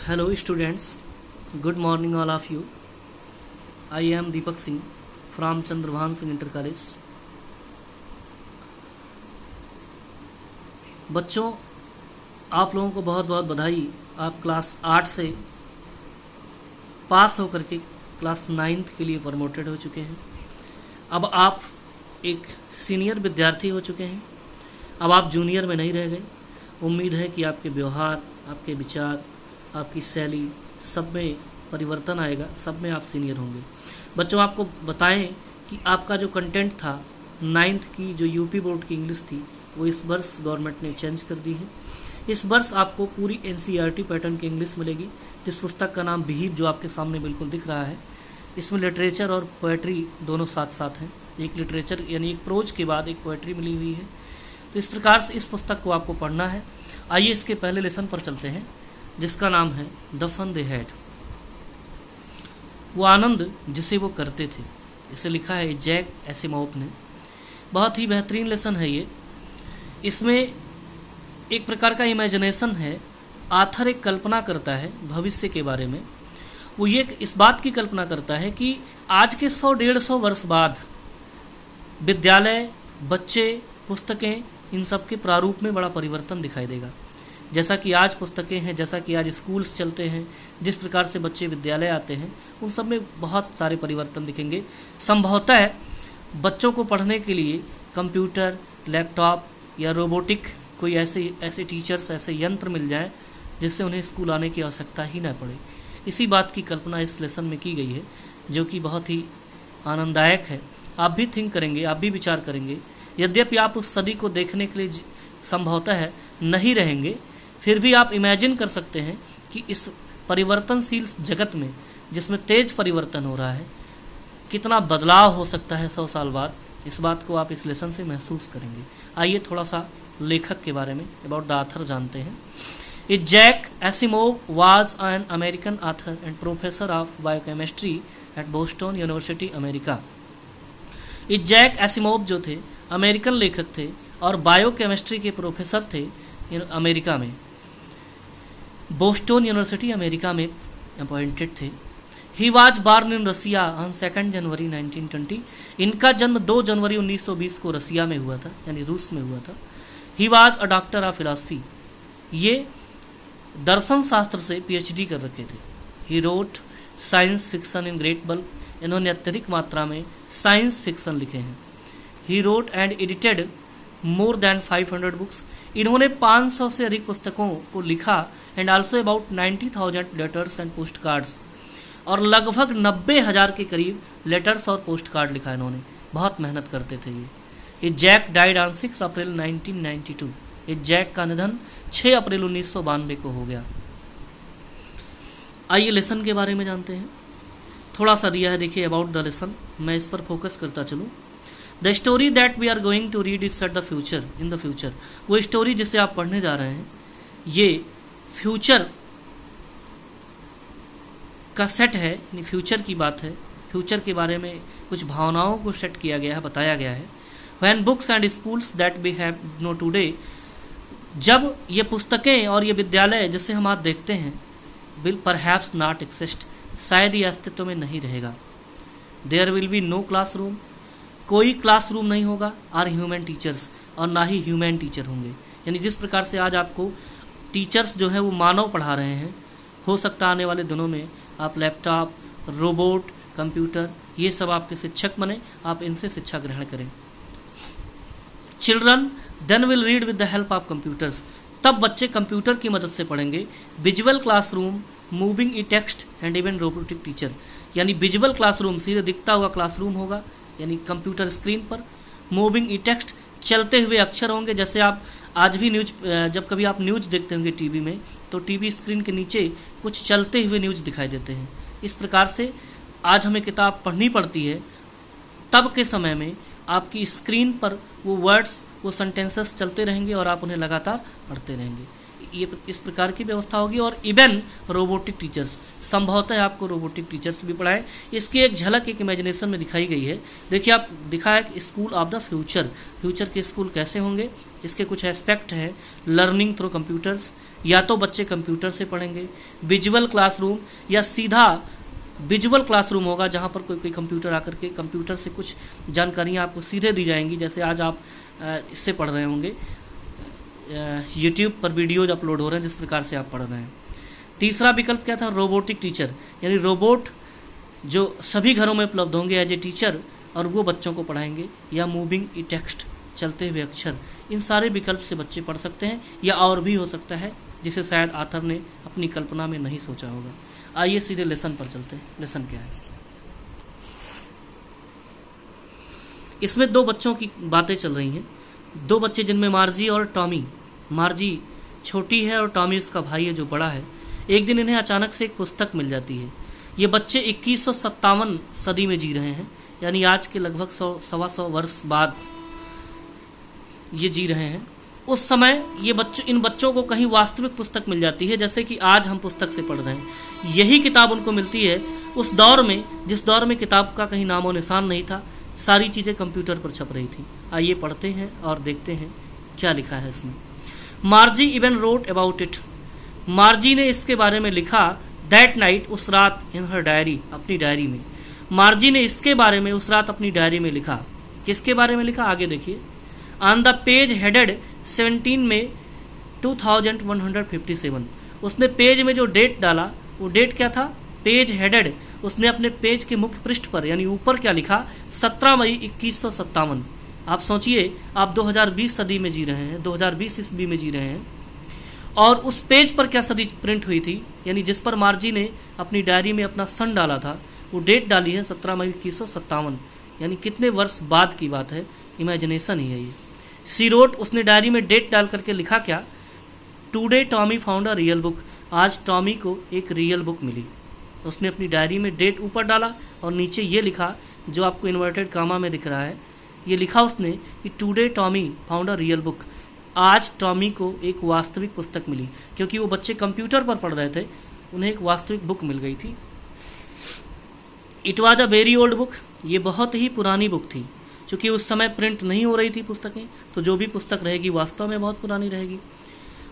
Hello students, good morning all of you. I am Deepak Singh from Chandrabhan Singh Inter College. बच्चों, आप लोगों को बहुत बहुत बधाई। आप क्लास 8 से पास होकर के क्लास 9th के लिए प्रमोटेड हो चुके हैं। अब आप एक सीनियर विद्यार्थी हो चुके हैं। अब आप जूनियर में नहीं रह गए। उम्मीद है कि आपके व्यवहार, आपके विचार, आपकी शैली सब में परिवर्तन आएगा, सब में आप सीनियर होंगे। बच्चों, आपको बताएं कि आपका जो कंटेंट था 9th की जो यूपी बोर्ड की इंग्लिश थी वो इस वर्ष गवर्नमेंट ने चेंज कर दी है। इस वर्ष आपको पूरी एनसीईआरटी पैटर्न की इंग्लिश मिलेगी, जिस पुस्तक का नाम बिहीव जो आपके सामने बिल्कुल दिख रहा है। इसमें लिटरेचर और पोएट्री दोनों साथ साथ हैं। एक लिटरेचर यानी एक प्रोज के बाद एक पोएट्री मिली हुई है। तो इस प्रकार से इस पुस्तक को आपको पढ़ना है। आइए इसके पहले लेसन पर चलते हैं, जिसका नाम है द फन दे हैड। वो आनंद जिसे वो करते थे, इसे लिखा है जैक एसिमोव ने। बहुत ही बेहतरीन लेसन है ये। इसमें एक प्रकार का इमेजिनेशन है। आथर एक कल्पना करता है भविष्य के बारे में। वो ये इस बात की कल्पना करता है कि आज के 100-150 वर्ष बाद विद्यालय, बच्चे, पुस्तकें, इन सब के प्रारूप में बड़ा परिवर्तन दिखाई देगा। जैसा कि आज पुस्तकें हैं, जैसा कि आज स्कूल्स चलते हैं, जिस प्रकार से बच्चे विद्यालय आते हैं, उन सब में बहुत सारे परिवर्तन दिखेंगे। संभवतः बच्चों को पढ़ने के लिए कंप्यूटर, लैपटॉप या रोबोटिक कोई ऐसे टीचर्स, ऐसे यंत्र मिल जाएं जिससे उन्हें स्कूल आने की आवश्यकता ही न पड़े। इसी बात की कल्पना इस लेसन में की गई है, जो कि बहुत ही आनंददायक है। आप भी थिंक करेंगे, आप भी विचार करेंगे। यद्यपि आप उस सदी को देखने के लिए संभवतः नहीं रहेंगे, फिर भी आप इमेजिन कर सकते हैं कि इस परिवर्तनशील जगत में, जिसमें तेज परिवर्तन हो रहा है, कितना बदलाव हो सकता है 100 साल बाद। इस बात को आप इस लेसन से महसूस करेंगे। आइए थोड़ा सा लेखक के बारे में, अबाउट द ऑथर, जानते हैं। Jack Asimov was an American author and professor of biochemistry at Boston University, America. Jack Asimov जो थे अमेरिकन लेखक थे और बायोकेमिस्ट्री के प्रोफेसर थे अमेरिका में। बोस्टन यूनिवर्सिटी अमेरिका में अपॉइंटेड थे। He was born in Russia on 2 January 1920। इनका जन्म 2 जनवरी 1920 को रसिया में हुआ था, यानी रूस में हुआ था। He was a doctor of philosophy. ये दर्शन शास्त्र से पीएचडी कर रखे थे। He wrote science fiction in great bulk. इन्होंने अत्यधिक मात्रा में साइंस फिक्शन लिखे हैं। He wrote and edited more than 500 books. इन्होंने 500 से अधिक पुस्तकों को लिखा and also about 90,000 letters and post cards. और लगभग 90,000 के करीब लेटर्स और पोस्ट कार्ड लिखा इन्होंने। बहुत मेहनत करते थे ये। जैक डाइड ऑन 6 अप्रैल 1992। ये जैक का निधन 6 अप्रैल 1992 को हो गया। आइए लेसन के बारे में जानते हैं। थोड़ा सा दिया है, देखिए अबाउट द लेसन। मैं इस पर फोकस करता चलूँ। The story that we are going to read is set the future in the future. वो स्टोरी जिसे आप पढ़ने जा रहे हैं, ये फ्यूचर का सेट है, यानी फ्यूचर की बात है। फ्यूचर के बारे में कुछ भावनाओं को सेट किया गया है, बताया गया है। When books and schools that we have no today. जब ये पुस्तकें और ये विद्यालय जिसे हम आज देखते हैं विल परहैप्स नॉट एक्सिस्ट, शायद ये अस्तित्व में नहीं रहेगा। There will be no classroom. कोई क्लासरूम नहीं होगा। आर ह्यूमन टीचर्स, और ना ही ह्यूमन टीचर होंगे। यानी जिस प्रकार से आज आपको टीचर्स जो है वो मानव पढ़ा रहे हैं, हो सकता है आने वाले दिनों में आप लैपटॉप, रोबोट, कंप्यूटर, ये सब आपके शिक्षक बने, आप इनसे शिक्षा ग्रहण करें। Children then will read with the help of computers. तब बच्चे कंप्यूटर की मदद से पढ़ेंगे। Visual classroom, moving e text and even robotic teacher. यानी विजुअल क्लासरूम, सीधे दिखता हुआ क्लासरूम होगा, यानी कंप्यूटर स्क्रीन पर। मूविंग ई टेक्स्ट, चलते हुए अक्षर होंगे। जैसे आप आज भी न्यूज, जब कभी आप न्यूज देखते होंगे टीवी में, तो टीवी स्क्रीन के नीचे कुछ चलते हुए न्यूज दिखाई देते हैं। इस प्रकार से आज हमें किताब पढ़नी पड़ती है, तब के समय में आपकी स्क्रीन पर वो वर्ड्स, वो सेंटेंसेस चलते रहेंगे और आप उन्हें लगातार पढ़ते रहेंगे। ये इस प्रकार की व्यवस्था होगी। और इवन रोबोटिक टीचर्स, संभवतः आपको रोबोटिक टीचर्स भी पढ़ाएं। इसकी एक झलक एक इमेजिनेशन में दिखाई गई है। देखिए, आप दिखा है school of the future. Future के स्कूल कैसे होंगे, इसके कुछ एस्पेक्ट हैं। लर्निंग थ्रू कंप्यूटर्स, या तो बच्चे कंप्यूटर से पढ़ेंगे, विजुअल क्लासरूम, या सीधा विजुअल क्लासरूम होगा जहाँ पर कोई कंप्यूटर आकर के कंप्यूटर से कुछ जानकारियाँ आपको सीधे दी जाएंगी, जैसे आज आप इससे पढ़ रहे होंगे, यूट्यूब पर वीडियोज अपलोड हो रहे हैं जिस प्रकार से आप पढ़ रहे हैं। तीसरा विकल्प क्या था, रोबोटिक टीचर, यानी रोबोट जो सभी घरों में उपलब्ध होंगे एज ए टीचर और वो बच्चों को पढ़ाएंगे, या मूविंग ई टेक्स्ट, चलते हुए अक्षर। इन सारे विकल्प से बच्चे पढ़ सकते हैं, या और भी हो सकता है जिसे शायद आथर ने अपनी कल्पना में नहीं सोचा होगा। आइए सीधे लेसन पर चलते हैं। लेसन क्या है? इसमें दो बच्चों की बातें चल रही हैं, दो बच्चे जिनमें मार्जी और टॉमी। मार्जी छोटी है और टॉमी उसका भाई है जो बड़ा है। एक दिन इन्हें अचानक से एक पुस्तक मिल जाती है। ये बच्चे 2157 सदी में जी रहे हैं, यानी आज के लगभग 100-125 वर्ष बाद ये जी रहे हैं। उस समय इन बच्चों को कहीं वास्तविक पुस्तक मिल जाती है, जैसे कि आज हम पुस्तक से पढ़ रहे हैं। यही किताब उनको मिलती है उस दौर में जिस दौर में किताब का कहीं नामो निशान नहीं था, सारी चीज़ें कंप्यूटर पर छप रही थी। आइए पढ़ते हैं और देखते हैं क्या लिखा है इसमें। मार्जी इवन रोट अबाउट इट, मार्जी ने इसके बारे में लिखा। दैट नाइट, उस रात, इन हर डायरी, अपनी डायरी में। मार्जी ने इसके बारे में उस रात अपनी डायरी में लिखा। किसके बारे में लिखा, आगे देखिए। ऑन द पेज हेडेड 17 में 2157, उसने पेज में जो डेट डाला वो डेट क्या था, पेज हेडेड। उसने अपने पेज के मुख्य पृष्ठ पर यानी ऊपर क्या लिखा, 17 मई 2157। आप सोचिए, आप 2020 सदी में जी रहे हैं, 2020 ईस्वी में जी रहे हैं, और उस पेज पर क्या सदी प्रिंट हुई थी, यानी जिस पर मार्जी ने अपनी डायरी में अपना सन डाला था, वो डेट डाली है 17 मई 2157, यानी कितने वर्ष बाद की बात है। इमेजिनेशन ही है ये। सी रोट, उसने डायरी में डेट डाल करके लिखा क्या, today Tommy found a real book, आज टॉमी को एक रियल बुक मिली। उसने अपनी डायरी में डेट ऊपर डाला और नीचे ये लिखा, जो आपको इन्वर्टेड कामा में दिख रहा है, ये लिखा उसने कि today Tommy found a real book, आज टॉमी को एक वास्तविक पुस्तक मिली। क्योंकि वो बच्चे कंप्यूटर पर पढ़ रहे थे, उन्हें एक वास्तविक बुक मिल गई थी। It was a very old book, ये बहुत ही पुरानी बुक थी। क्योंकि उस समय प्रिंट नहीं हो रही थी पुस्तकें, तो जो भी पुस्तक रहेगी वास्तव में बहुत पुरानी रहेगी।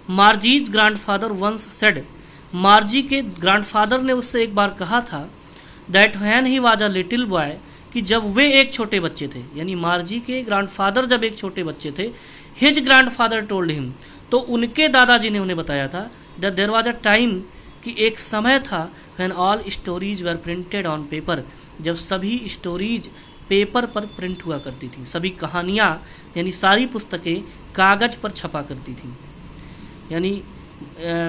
मार्जीज ग्रैंडफादर वंस सेड, मार्जी के ग्रैंडफादर ने उससे एक बार कहा था, that when he was a little boy, कि जब वे एक छोटे बच्चे थे, यानी मार्जी के ग्रैंडफादर जब एक छोटे बच्चे थे, हिज ग्रैंडफादर टोल्ड हिम, तो उनके दादाजी ने उन्हें बताया था, that there was a time, कि एक समय था, when all stories were printed on paper, जब सभी स्टोरीज पेपर पर प्रिंट हुआ करती थी, सभी कहानियाँ यानी सारी पुस्तकें कागज पर छपा करती थी। यानी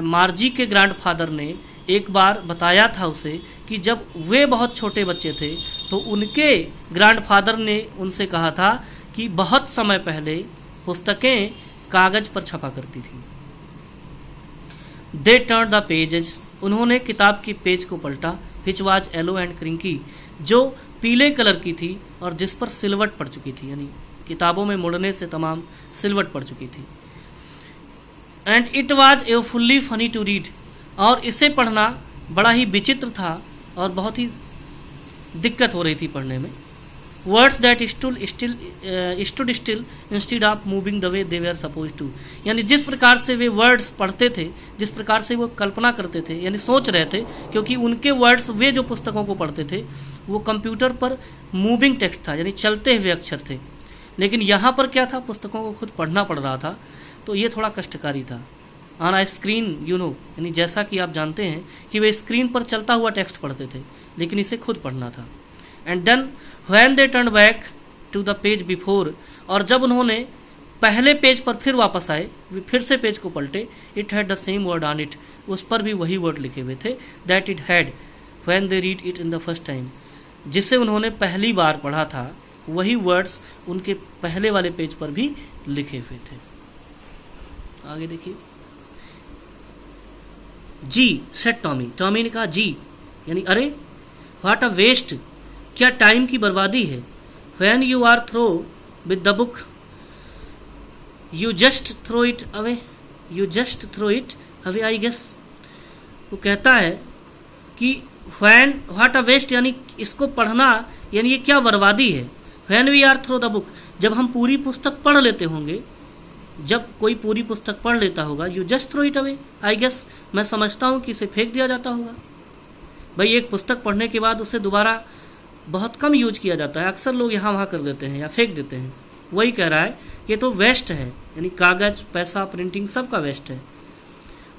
मार्जी के ग्रैंडफादर ने एक बार बताया था उसे कि जब वे बहुत छोटे बच्चे थे तो उनके ग्रैंडफादर ने उनसे कहा था कि बहुत समय पहले पुस्तकें कागज पर छपा करती थी। दे टर्न द पेजेस, उन्होंने किताब की पेज को पलटा। विच वाज येलो एंड क्रिंकी, जो पीले कलर की थी और जिस पर सिलवट पड़ चुकी थी, यानी किताबों में मुड़ने से तमाम सिलवट पड़ चुकी थी। And it was a fully funny to read, और इसे पढ़ना बड़ा ही विचित्र था और बहुत ही दिक्कत हो रही थी पढ़ने में। Words that stood still instead of moving the way they were suppose to, यानी जिस प्रकार से वे वर्ड्स पढ़ते थे, जिस प्रकार से वो कल्पना करते थे, यानी सोच रहे थे, क्योंकि उनके वर्ड्स, वे जो पुस्तकों को पढ़ते थे वो कंप्यूटर पर मूविंग टेक्स्ट था, यानी चलते हुए अक्षर थे। लेकिन यहाँ पर क्या था, पुस्तकों को खुद पढ़ना पड़ रहा था, तो ये थोड़ा कष्टकारी था। On a screen you know, यानी जैसा कि आप जानते हैं कि वे स्क्रीन पर चलता हुआ टेक्स्ट पढ़ते थे, लेकिन इसे खुद पढ़ना था। And then when they turn back to the page before, और जब उन्होंने पहले पेज पर फिर वापस आए, वे फिर से पेज को पलटे, it had the same word on it, उस पर भी वही वर्ड लिखे हुए थे, that it had when they read it in the first time, जिसे उन्होंने पहली बार पढ़ा था, वही वर्ड्स उनके पहले वाले पेज पर भी लिखे हुए थे। आगे देखिए। जी सेड टॉमी, टॉमी ने कहा जी, यानी अरे, व्हाट अ वेस्ट, क्या टाइम की बर्बादी है। When you are through with the book you just throw it away, you just throw it away I guess. वो कहता है कि व्हेन व्हाट अ वेस्ट, यानी इसको पढ़ना, यानी ये क्या बर्बादी है। When we are through the book, जब हम पूरी पुस्तक पढ़ लेते होंगे, जब कोई पूरी पुस्तक पढ़ लेता होगा, you just throw it away. I guess, मैं समझता हूँ कि इसे फेंक दिया जाता होगा। भाई एक पुस्तक पढ़ने के बाद उसे दोबारा बहुत कम यूज किया जाता है, अक्सर लोग यहाँ वहाँ कर देते हैं या फेंक देते हैं। वही कह रहा है कि तो वेस्ट है, यानी कागज, पैसा, प्रिंटिंग सबका वेस्ट है।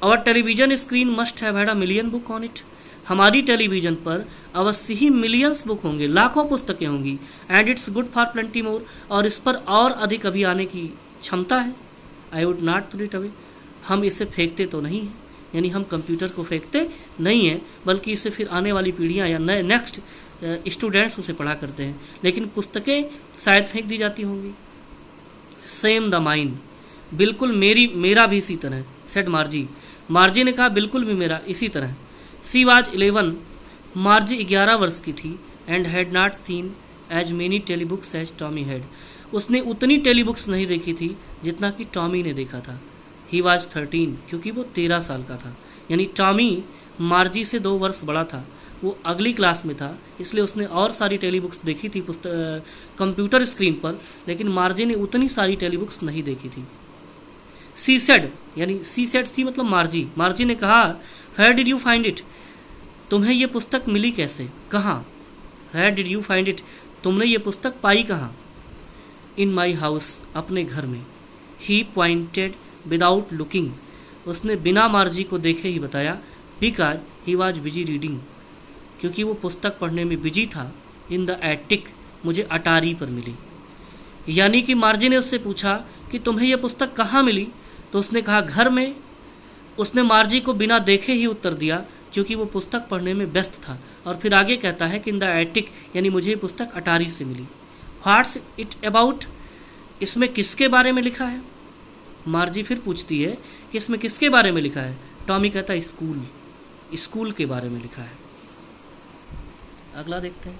और television screen must have had a million book on it. हमारी टेलीविजन पर अवश्य ही मिलियंस बुक होंगे, लाखों पुस्तकें होंगी। And it's good for plenty more, और इस पर और अधिक अभी आने की क्षमता है। I would not throw it away, हम इसे फेंकते तो नहीं हैं, यानी हम कंप्यूटर को फेंकते नहीं हैं, बल्कि इसे फिर आने वाली पीढ़ियां या नेक्स्ट स्टूडेंट्स उसे पढ़ा करते हैं, लेकिन पुस्तकें शायद फेंक दी जाती होंगी। सेम द माइन, बिल्कुल मेरा भी इसी तरह, सेड मार्जी। मार्जी ने कहा बिल्कुल भी मेरा इसी तरह। सी वाज 11, मार्जी 11 वर्ष की थी। And had not seen as many telebooks as Tommy had, उसने उतनी टेलीबुक्स नहीं देखी थी जितना कि टॉमी ने देखा था। ही वाज 13, क्योंकि वो 13 साल का था, यानी टॉमी मार्जी से 2 वर्ष बड़ा था, वो अगली क्लास में था, इसलिए उसने और सारी टेलीबुक्स देखी थी कंप्यूटर स्क्रीन पर, लेकिन मार्जी ने उतनी सारी टेलीबुक्स नहीं देखी थी। सी सेड, यानी सी मतलब मार्जी ने कहा, where did you find it, तुम्हें ये पुस्तक मिली कैसे, कहाँ। Where did you find it, तुमने ये पुस्तक पाई कहाँ। इन माई हाउस, अपने घर में। ही पॉइंटेड विदाउट लुकिंग, उसने बिना मार्जी को देखे ही बताया। Because he was busy reading, क्योंकि वो पुस्तक पढ़ने में बिजी था। इन द एटिक, मुझे अटारी पर मिली। यानी कि मार्जी ने उससे पूछा कि तुम्हें यह पुस्तक कहाँ मिली, तो उसने कहा घर में। उसने मार्जी को बिना देखे ही उत्तर दिया, क्योंकि वो पुस्तक पढ़ने में व्यस्त था। और फिर आगे कहता है कि इन द एटिक, यानी मुझे ये पुस्तक अटारी से मिली। व्हाट्स इट अबाउट, इसमें किसके बारे में लिखा है। मार्जी फिर पूछती है कि इसमें किसके बारे में लिखा है। टॉमी कहता है स्कूल के बारे में लिखा है। अगला देखते हैं।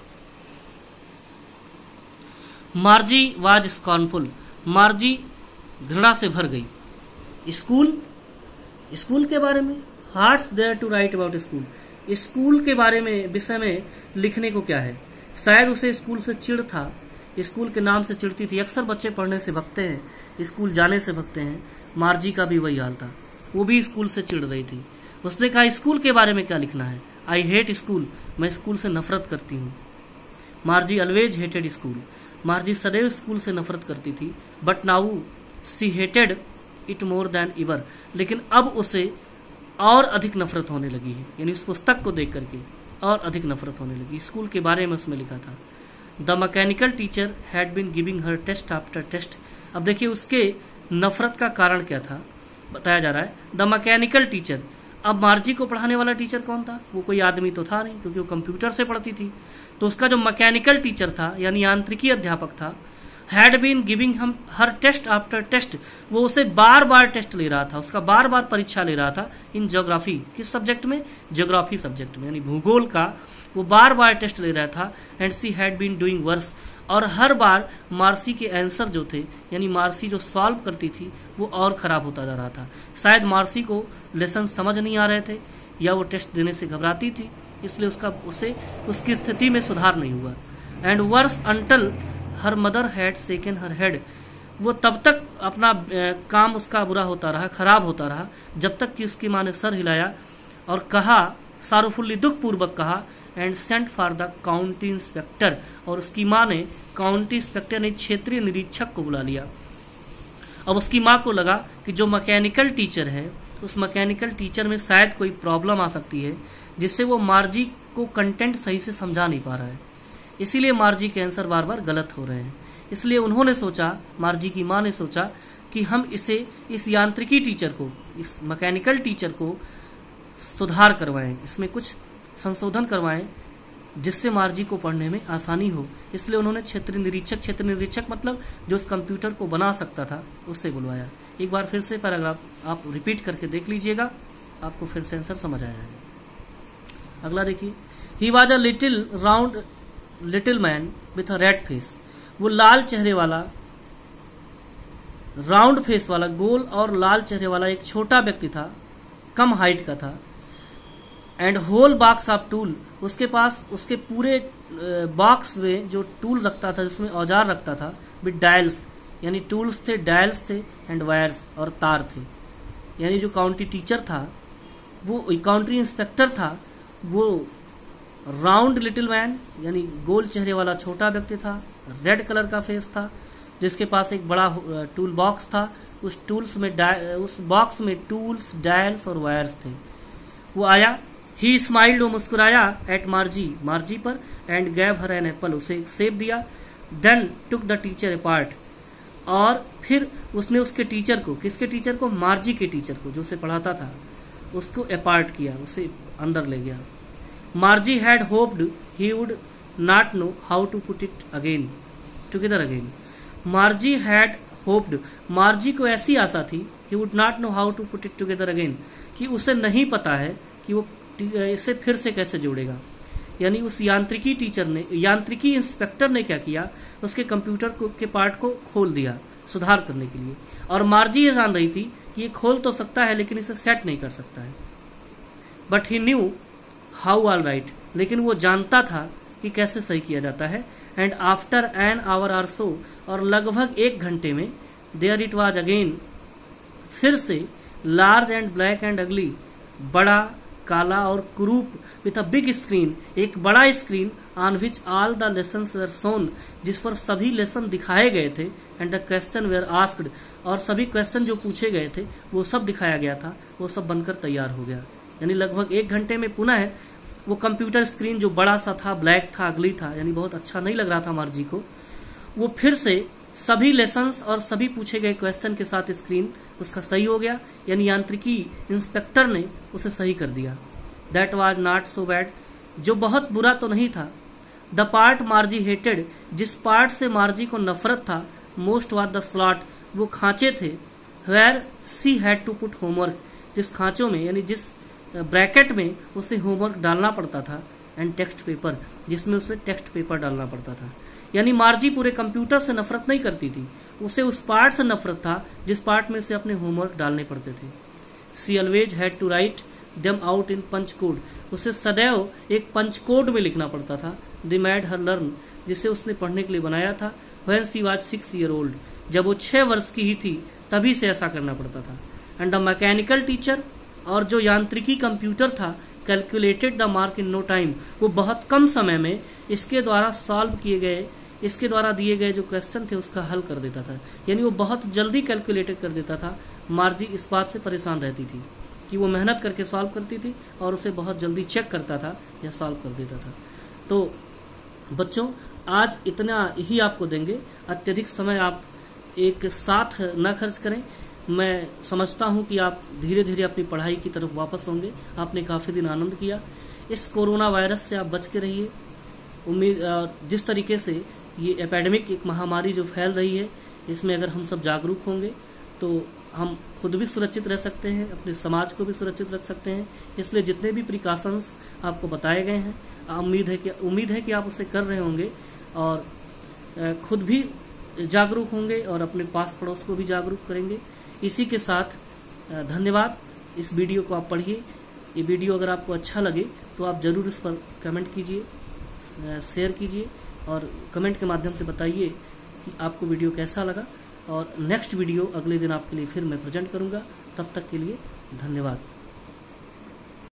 मार्जी वाज स्कॉर्नफुल, मार्जी घृणा से भर गई। स्कूल के बारे में, hearts there to write about school, school के बारे में, विषय में लिखने को क्या है। शायद उसे स्कूल से चिढ़ था, स्कूल के नाम से चिढ़ती थी। अक्सर बच्चे पढ़ने से भगते हैं, स्कूल जाने से भगते हैं। मार्जी का भी वही हाल था, वो भी स्कूल से चिढ़ रही थी। उसने कहा स्कूल के बारे में क्या लिखना है। आई हेट स्कूल, मैं स्कूल से नफरत करती हूँ। मार्जी ऑलवेज हेटेड स्कूल, मार्जी सदैव स्कूल से नफरत करती थी। But now see hated it more than ever, लेकिन अब उसे और अधिक नफरत होने लगी है, यानी उस पुस्तक को देख करके और अधिक नफरत होने लगी। स्कूल के बारे में उसमें लिखा था, the mechanical teacher had been giving her test after test. अब देखिए उसके नफरत का कारण क्या था, बताया जा रहा है। द मैकेनिकल टीचर, अब मार्जी को पढ़ाने वाला टीचर कौन था, वो कोई आदमी तो था नहीं, क्योंकि वो कंप्यूटर से पढ़ती थी। तो उसका जो मैकेनिकल टीचर था, यानी यांत्रिकी अध्यापक था, हैड बीन गिविंग हम हर टेस्ट आफ्टर टेस्ट, वो उसे बार बार टेस्ट ले रहा था, उसका बार बार परीक्षा ले रहा था। इन ज्योग्राफी, किस सब्जेक्ट में, ज्योग्राफी सब्जेक्ट में, यानी भूगोल का वो बार बार टेस्ट ले रहा था। And she had been doing worse, और हर बार मार्सी के आंसर जो थे, यानी मार्सी जो सॉल्व करती थी, वो और खराब होता जा रहा था। शायद मार्सी को लेसन समझ नहीं आ रहे थे, या वो टेस्ट देने से घबराती थी, इसलिए उसे उसकी स्थिति में सुधार नहीं हुआ। And worse until her mother had shaken her head, वो तब तक अपना काम उसका बुरा होता रहा, खराब होता रहा, जब तक कि उसकी माँ ने सर हिलाया और कहा, सारुफुल्ली दुख पूर्वक कहा, and sent for the county inspector, और उसकी माँ ने काउंटी इंस्पेक्टर ने क्षेत्रीय निरीक्षक को बुला लिया। अब उसकी माँ को लगा कि जो मैकेनिकल टीचर है, उस मैकेनिकल टीचर में शायद कोई प्रॉब्लम आ सकती है, जिससे वो मार्जी को कंटेंट सही से समझा नहीं पा रहा है, इसीलिए मार्जी के आंसर बार बार गलत हो रहे हैं। इसलिए उन्होंने सोचा, मार्जी की माँ ने सोचा कि हम इस यांत्रिकी टीचर को, इस मैकेनिकल टीचर को सुधार करवाएं, इसमें कुछ संशोधन करवाएं, जिससे मार्जी को पढ़ने में आसानी हो। इसलिए उन्होंने क्षेत्रीय निरीक्षक मतलब जो उस कंप्यूटर को बना सकता था, उससे बुलवाया। एक बार फिर से पैराग्राफ आप रिपीट करके देख लीजिएगा, आपको फिर से आंसर समझ आ जाएगा। अगला देखिए, he was a little man with a red face, वो लाल चेहरे वाला, राउंड फेस वाला, गोल और लाल चेहरे वाला एक छोटा व्यक्ति था, कम हाइट का था। And whole box of tool, उसके पास उसके पूरे बॉक्स में जो टूल रखता था, जिसमें औजार रखता था, विद डायल्स, यानी टूल्स थे, डायल्स थे एंड वायर्स और तार थे। यानी जो काउंटी टीचर था, वो काउंटी इंस्पेक्टर था, वो राउंड लिटिल मैन यानी गोल चेहरे वाला छोटा व्यक्ति था, रेड कलर का फेस था, जिसके पास एक बड़ा टूल बॉक्स था। उस बॉक्स में टूल्स, डायल्स और वायर्स थे। वो आया, ही स्माइल्ड, वो मुस्कुराया एट मार्जी पर and gave her an apple, उसे एक सेब दिया। Then took the teacher apart, और फिर उसने उसके टीचर को, किसके टीचर को? मार्जी के टीचर को, जो उसे पढ़ाता था, उसको अपार्ट किया, उसे अंदर ले गया। Margie had hoped he would not know how to put it again together again. Margie had hoped, Margie को ऐसी आशा थी, he would not know how to put it together again, कि उसे नहीं पता है कि वो इसे फिर से कैसे जोड़ेगा। यानी उस यांत्रिकी टीचर ने, यांत्रिकी इंस्पेक्टर ने क्या किया, उसके कंप्यूटर के पार्ट को खोल दिया सुधार करने के लिए। और मार्जी ये जान रही थी कि ये खोल तो सकता है लेकिन इसे सेट नहीं कर सकता है। But he knew how all right, लेकिन वो जानता था कि कैसे सही किया जाता है। And after an hour or so, और लगभग 1 घंटे में, देयर इट वॉज अगेन, फिर से, लार्ज एंड ब्लैक एंड अगली, बड़ा, काला और कुरूप, विथ अ बिग स्क्रीन, एक बड़ा screen, on which all the lessons were shown, जिस पर सभी लेसन दिखाए गए थे। And the question were asked, और सभी क्वेश्चन जो पूछे गए थे वो सब दिखाया गया था, वो सब बनकर तैयार हो गया। यानी लगभग 1 घंटे में पुनः वो कंप्यूटर स्क्रीन जो बड़ा सा था, ब्लैक था, अगली था, यानी बहुत अच्छा नहीं लग रहा था मार्जी को, वो फिर से सभी लेसन्स और सभी पूछे गए क्वेश्चन के साथ स्क्रीन उसका सही हो गया। यानी यांत्रिकी इंस्पेक्टर ने उसे सही कर दिया। That was not so bad, जो बहुत बुरा तो नहीं था। द पार्ट मार्जी हेटेड, जिस पार्ट से मार्जी को नफरत था, मोस्ट वाज द स्लॉट, वो खांचे थे, where she had to put homework, जिस खांचों में यानी जिस ब्रैकेट में उसे होमवर्क डालना पड़ता था, एंड टेक्स्ट पेपर, जिसमें उसे टेक्स्ट पेपर डालना पड़ता था। यानी मार्जी पूरे कंप्यूटर से नफरत नहीं करती थी, उसे उस पार्ट से नफरत था जिस पार्ट में से अपने होमवर्क डालने पड़ते थे। She always had to write them out in punch code, उसे सदैव एक पंच कोड में लिखना पड़ता था। दे मेड हर लर्न, जिसे उसने पढ़ने के लिए बनाया था। When she was 6 years old, जब वो 6 वर्ष की ही थी तभी से ऐसा करना पड़ता था। एंड द मैकेनिकल टीचर, और जो यांत्रिकी कंप्यूटर था, calculated the mark in no time, वो बहुत कम समय में इसके द्वारा सॉल्व किए गए, इसके द्वारा दिए गए जो क्वेश्चन थे उसका हल कर देता था। यानी वो बहुत जल्दी कैलकुलेटेड कर देता था। मार्जी इस बात से परेशान रहती थी कि वो मेहनत करके सॉल्व करती थी और उसे बहुत जल्दी चेक करता था या सॉल्व कर देता था। तो बच्चों, आज इतना ही आपको देंगे, अत्यधिक समय आप एक साथ न खर्च करें। मैं समझता हूं कि आप धीरे धीरे अपनी पढ़ाई की तरफ वापस होंगे। आपने काफी दिन आनंद किया। इस कोरोना वायरस से आप बच के रहिए। उम्मीद, जिस तरीके से ये एपिडेमिक, एक महामारी जो फैल रही है, इसमें अगर हम सब जागरूक होंगे तो हम खुद भी सुरक्षित रह सकते हैं, अपने समाज को भी सुरक्षित रख सकते हैं। इसलिए जितने भी प्रिकॉशंस आपको बताए गए हैं, उम्मीद है कि आप उसे कर रहे होंगे और खुद भी जागरूक होंगे और अपने पास पड़ोस को भी जागरूक करेंगे। इसी के साथ धन्यवाद। इस वीडियो को आप पढ़िए। ये वीडियो अगर आपको अच्छा लगे तो आप जरूर इस पर कमेंट कीजिए, शेयर कीजिए और कमेंट के माध्यम से बताइए कि आपको वीडियो कैसा लगा। और नेक्स्ट वीडियो अगले दिन आपके लिए फिर मैं प्रेजेंट करूंगा। तब तक के लिए धन्यवाद।